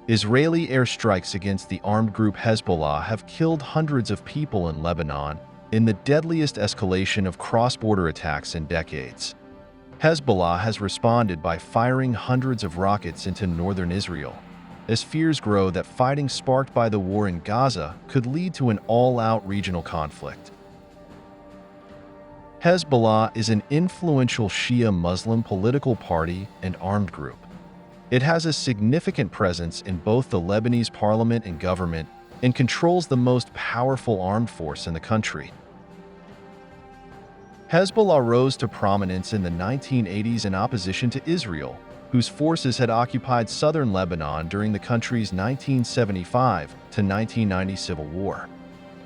Israeli airstrikes against the armed group Hezbollah have killed hundreds of people in Lebanon in the deadliest escalation of cross-border attacks in decades. Hezbollah has responded by firing hundreds of rockets into northern Israel, as fears grow that fighting sparked by the war in Gaza could lead to an all-out regional conflict. Hezbollah is an influential Shia Muslim political party and armed group. It has a significant presence in both the Lebanese parliament and government and controls the most powerful armed force in the country. Hezbollah rose to prominence in the 1980s in opposition to Israel, whose forces had occupied southern Lebanon during the country's 1975 to 1990 civil war.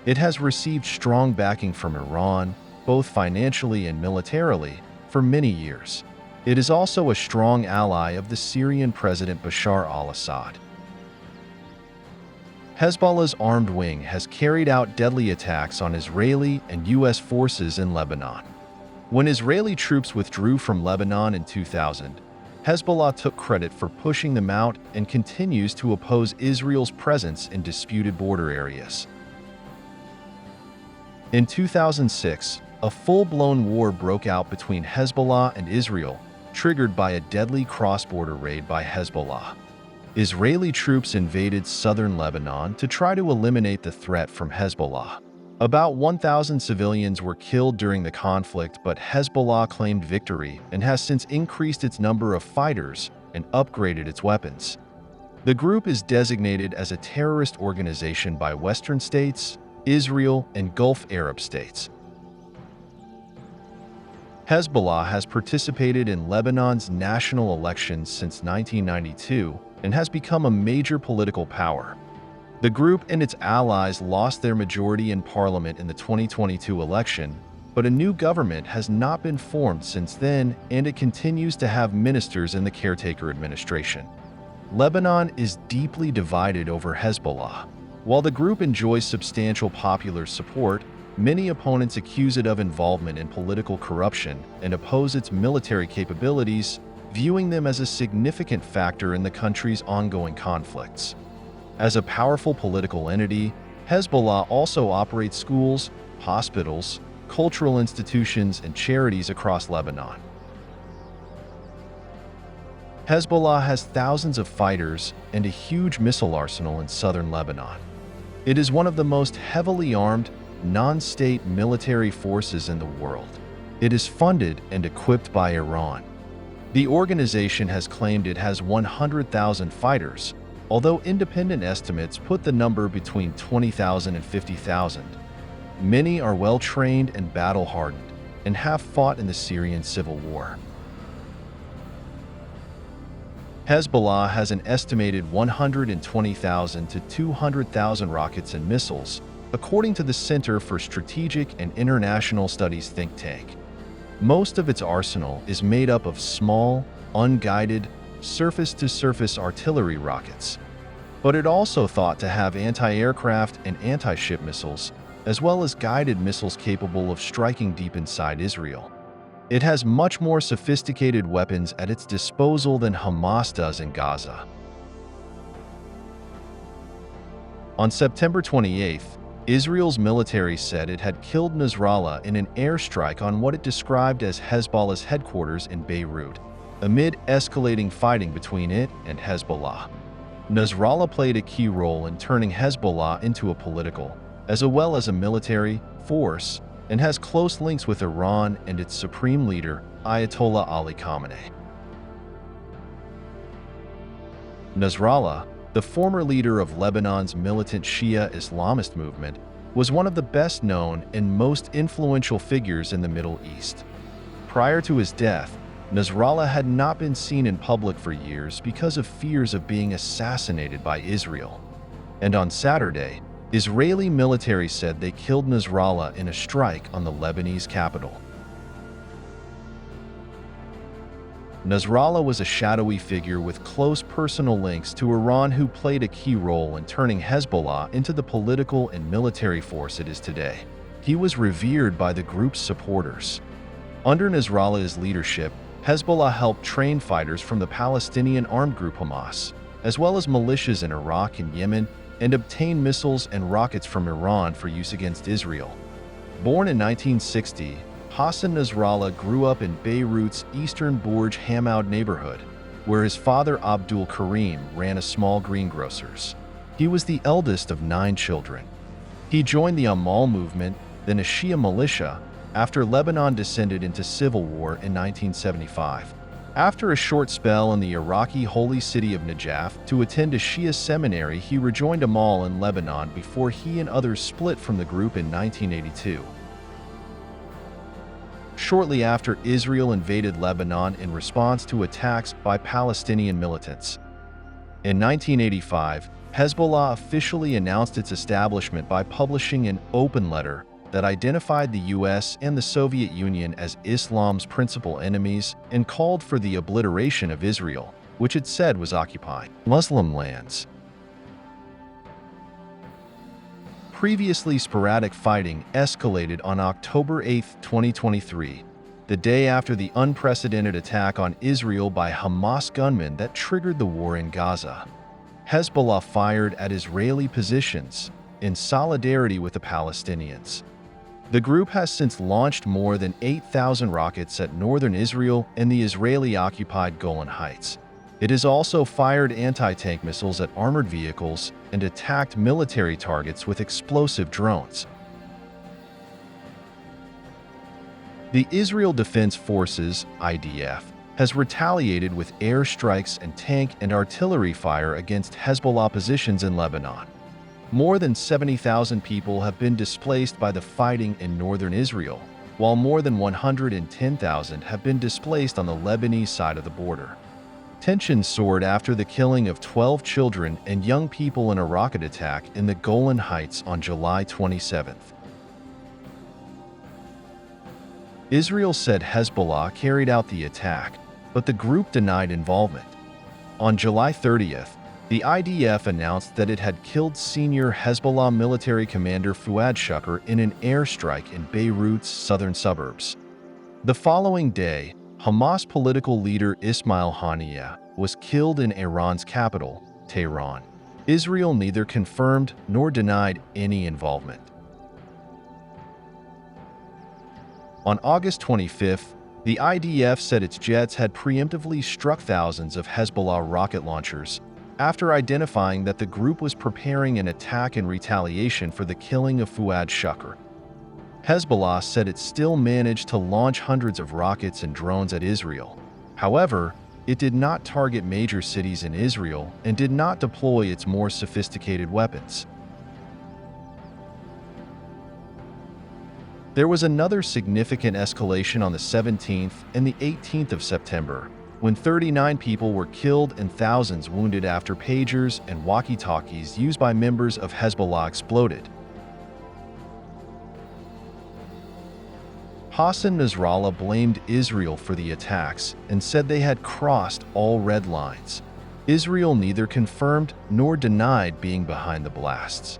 It has received strong backing from Iran, both financially and militarily, for many years. It is also a strong ally of the Syrian President Bashar al-Assad. Hezbollah's armed wing has carried out deadly attacks on Israeli and U.S. forces in Lebanon. When Israeli troops withdrew from Lebanon in 2000, Hezbollah took credit for pushing them out and continues to oppose Israel's presence in disputed border areas. In 2006, a full-blown war broke out between Hezbollah and Israel, triggered by a deadly cross-border raid by Hezbollah. Israeli troops invaded southern Lebanon to try to eliminate the threat from Hezbollah. About 1,000 civilians were killed during the conflict, but Hezbollah claimed victory and has since increased its number of fighters and upgraded its weapons. The group is designated as a terrorist organization by Western states, Israel, and Gulf Arab states. Hezbollah has participated in Lebanon's national elections since 1992 and has become a major political power. The group and its allies lost their majority in parliament in the 2022 election, but a new government has not been formed since then, and it continues to have ministers in the caretaker administration. Lebanon is deeply divided over Hezbollah. While the group enjoys substantial popular support, many opponents accuse it of involvement in political corruption and oppose its military capabilities, viewing them as a significant factor in the country's ongoing conflicts. As a powerful political entity, Hezbollah also operates schools, hospitals, cultural institutions, and charities across Lebanon. Hezbollah has thousands of fighters and a huge missile arsenal in southern Lebanon. It is one of the most heavily armed, non-state military forces in the world. It is funded and equipped by Iran. The organization has claimed it has 100,000 fighters, although independent estimates put the number between 20,000 and 50,000. Many are well-trained and battle-hardened and have fought in the Syrian civil war. Hezbollah has an estimated 120,000 to 200,000 rockets and missiles, according to the Center for Strategic and International Studies think tank. Most of its arsenal is made up of small, unguided, surface-to-surface artillery rockets, but it also thought to have anti-aircraft and anti-ship missiles, as well as guided missiles capable of striking deep inside Israel. It has much more sophisticated weapons at its disposal than Hamas does in Gaza. On September 28th, Israel's military said it had killed Nasrallah in an airstrike on what it described as Hezbollah's headquarters in Beirut, amid escalating fighting between it and Hezbollah. Nasrallah played a key role in turning Hezbollah into a political, as well as a military, force, and has close links with Iran and its supreme leader, Ayatollah Ali Khamenei. Nasrallah, the former leader of Lebanon's militant Shia Islamist movement, was one of the best-known and most influential figures in the Middle East. Prior to his death, Nasrallah had not been seen in public for years because of fears of being assassinated by Israel. And on Saturday, Israeli military said they killed Nasrallah in a strike on the Lebanese capital. Nasrallah was a shadowy figure with close personal links to Iran who played a key role in turning Hezbollah into the political and military force it is today. He was revered by the group's supporters. Under Nasrallah's leadership, Hezbollah helped train fighters from the Palestinian armed group Hamas, as well as militias in Iraq and Yemen, and obtained missiles and rockets from Iran for use against Israel. Born in 1960, Hassan Nasrallah grew up in Beirut's eastern Burj Hamad neighborhood, where his father Abdul Karim ran a small greengrocer's. He was the eldest of 9 children. He joined the Amal movement, then a Shia militia, after Lebanon descended into civil war in 1975. After a short spell in the Iraqi holy city of Najaf to attend a Shia seminary, he rejoined Amal in Lebanon before he and others split from the group in 1982. Shortly after, Israel invaded Lebanon in response to attacks by Palestinian militants. In 1985, Hezbollah officially announced its establishment by publishing an open letter that identified the US and the Soviet Union as Islam's principal enemies and called for the obliteration of Israel, which it said was occupying Muslim lands. Previously sporadic fighting escalated on October 8, 2023, the day after the unprecedented attack on Israel by Hamas gunmen that triggered the war in Gaza. Hezbollah fired at Israeli positions in solidarity with the Palestinians. The group has since launched more than 8,000 rockets at northern Israel and the Israeli-occupied Golan Heights. It has also fired anti-tank missiles at armored vehicles and attacked military targets with explosive drones. The Israel Defense Forces (IDF) has retaliated with airstrikes and tank and artillery fire against Hezbollah positions in Lebanon. More than 70,000 people have been displaced by the fighting in northern Israel, while more than 110,000 have been displaced on the Lebanese side of the border. Tensions soared after the killing of 12 children and young people in a rocket attack in the Golan Heights on July 27. Israel said Hezbollah carried out the attack, but the group denied involvement. On July 30th, the IDF announced that it had killed senior Hezbollah military commander Fuad Shukr in an airstrike in Beirut's southern suburbs. The following day, Hamas political leader Ismail Haniyeh was killed in Iran's capital, Tehran. Israel neither confirmed nor denied any involvement. On August 25th, the IDF said its jets had preemptively struck thousands of Hezbollah rocket launchers after identifying that the group was preparing an attack in retaliation for the killing of Fuad Shukr. Hezbollah said it still managed to launch hundreds of rockets and drones at Israel. However, it did not target major cities in Israel and did not deploy its more sophisticated weapons. There was another significant escalation on the 17th and the 18th of September, when 39 people were killed and thousands wounded after pagers and walkie-talkies used by members of Hezbollah exploded. Hassan Nasrallah blamed Israel for the attacks and said they had crossed all red lines. Israel neither confirmed nor denied being behind the blasts.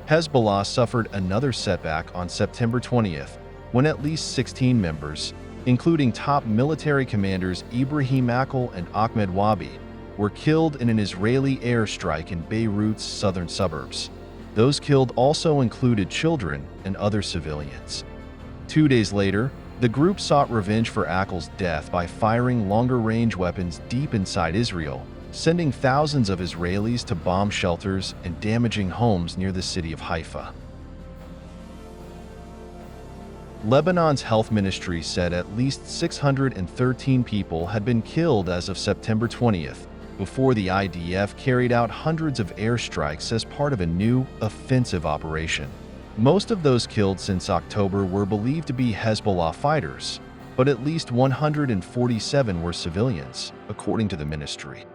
Hezbollah suffered another setback on September 20th, when at least 16 members, including top military commanders Ibrahim Akil and Ahmed Wabi, were killed in an Israeli airstrike in Beirut's southern suburbs. Those killed also included children and other civilians. 2 days later, the group sought revenge for Akil's death by firing longer-range weapons deep inside Israel, sending thousands of Israelis to bomb shelters and damaging homes near the city of Haifa. Lebanon's health ministry said at least 613 people had been killed as of September 20th, before the IDF carried out hundreds of airstrikes as part of a new offensive operation. Most of those killed since October were believed to be Hezbollah fighters, but at least 147 were civilians, according to the ministry.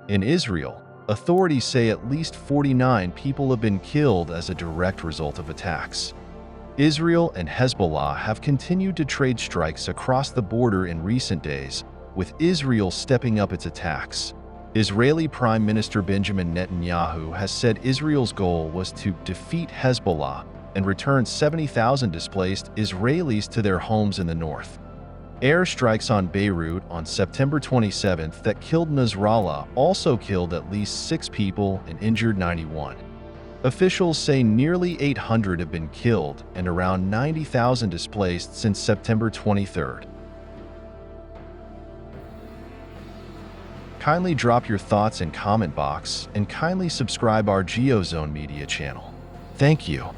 In Israel, authorities say at least 49 people have been killed as a direct result of attacks. Israel and Hezbollah have continued to trade strikes across the border in recent days, with Israel stepping up its attacks. Israeli Prime Minister Benjamin Netanyahu has said Israel's goal was to defeat Hezbollah and return 70,000 displaced Israelis to their homes in the north. Airstrikes on Beirut on September 27th that killed Nasrallah also killed at least 6 people and injured 91. Officials say nearly 800 have been killed and around 90,000 displaced since September 23rd. Kindly drop your thoughts in comment box and kindly subscribe our GeoZone Media channel. Thank you.